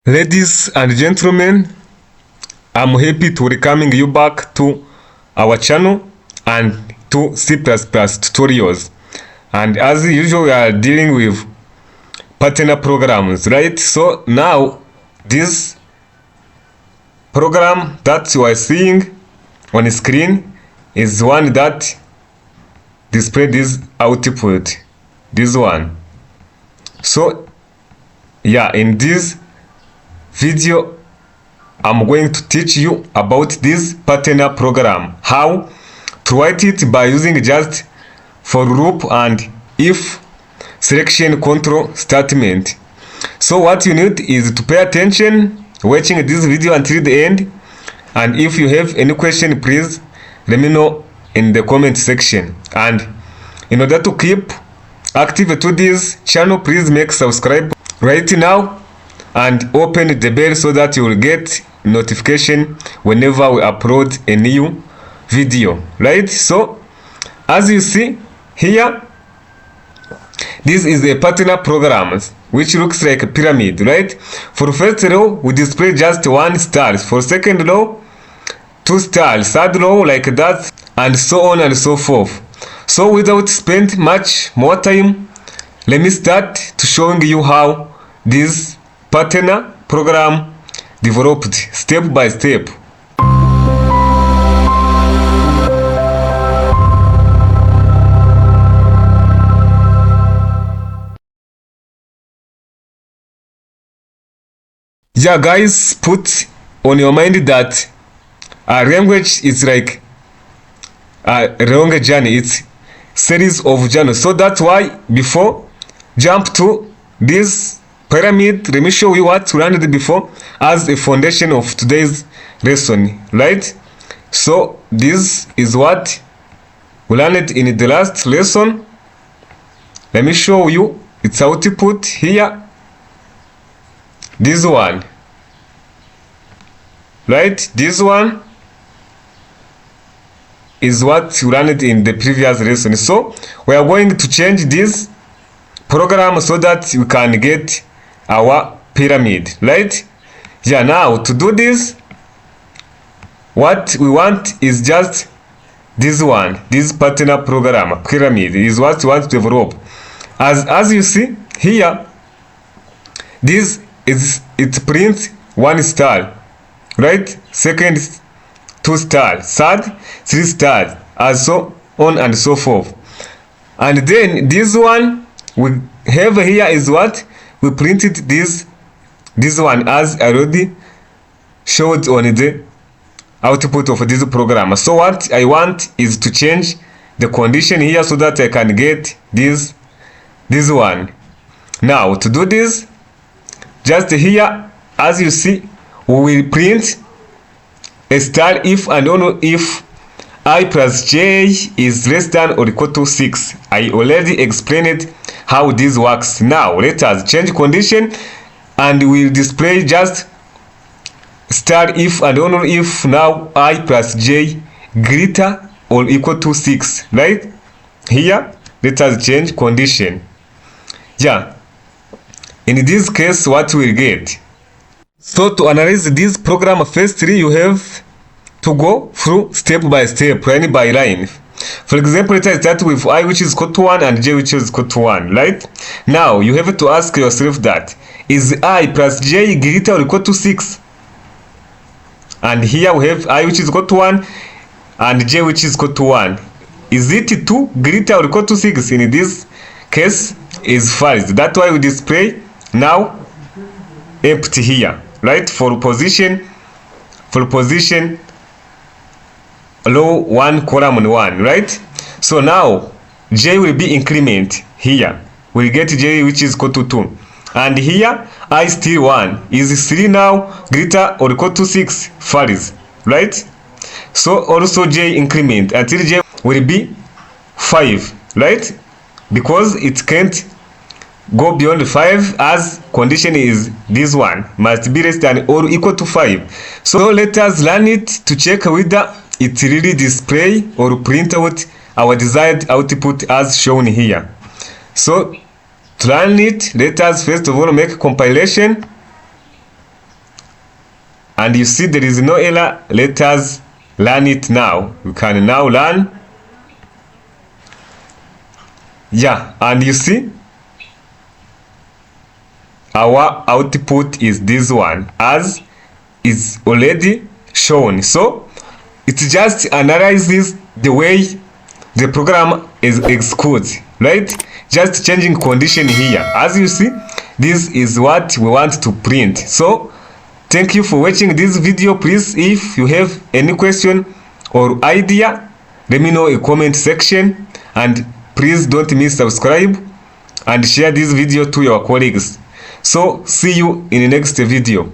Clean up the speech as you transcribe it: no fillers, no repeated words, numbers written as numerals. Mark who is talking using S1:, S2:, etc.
S1: Ladies and gentlemen, I'm happy to welcoming you back to our channel and to C++ tutorials. And as usual, we are dealing with partner programs, right? So now this program that you are seeing on the screen is one that displays this output, this one. So yeah, in this video I'm going to teach you about this partner program, how to write it by using just for loop and if selection control statement. So what you need is to pay attention watching this video until the end, and if you have any question, please let me know in the comment section. And in order to keep active to this channel, please make subscribe right now and open the bell so that you will get notification whenever we upload a new video, right? So as you see here, this is a partner program which looks like a pyramid, right? For first row we display just 1 star, for second row 2 stars, third row like that, and so on and so forth. So without spend much more time, let me start to showing you how this partner program developed step by step. Yeah guys, put on your mind that a language is like a long journey, it's series of journeys. So that's why before jump to this pyramid, let me show you what we learned before as a foundation of today's lesson, right? So this is what we learned in the last lesson. Let me show you its output here. This one, right? This one is what we learned in the previous lesson. So we are going to change this program so that we can get our pyramid, right? Yeah, now to do this, what we want is just this one, this partner program pyramid is what we want to develop. As you see here, this is, it prints 1 star, right? Second 2 stars, third 3 stars, and so on and so forth. And then this one we have here is what we printed this one as already showed on the output of this program. So what I want is to change the condition here so that I can get this one. Now to do this, just here as you see, we will print a star if and only if I plus j is less than or equal to 6. I already explained how this works. Now let us change condition and we'll display just star if and only if now I plus j greater or equal to 6, right? Here let us change condition. Yeah, in this case what we'll get. So to analyze this program, firstly you have to go through step by step, line by line. For example, let us start with I which is equal to 1 and j which is equal to 1, right? Now you have to ask yourself that is I plus j greater or equal to 6? And here we have I which is equal to 1 and j which is equal to 1. Is it 2 greater or equal to 6? In this case is false. That's why we display now empty here, right? For position row 1 column 1, right? So now j will be increment here, we'll get j which is equal to 2, and here I still 1. Is 3 now greater or equal to 6? False, right? So also j increment until j will be 5, right? Because it can't go beyond 5 as condition is this one must be less than or equal to 5. So let us learn it to check whether it really display or print out our desired output as shown here. So to learn it, let us first of all make compilation. and you see there is no error. Let us learn it now. We can now learn. Yeah, and you see our output is this one, as is already shown. So it just analyzes the way the program is executes, right? Just changing condition here. As you see, this is what we want to print. So thank you for watching this video. Please, if you have any question or idea, let me know in comment section, and please don't miss subscribe and share this video to your colleagues. So see you in the next video.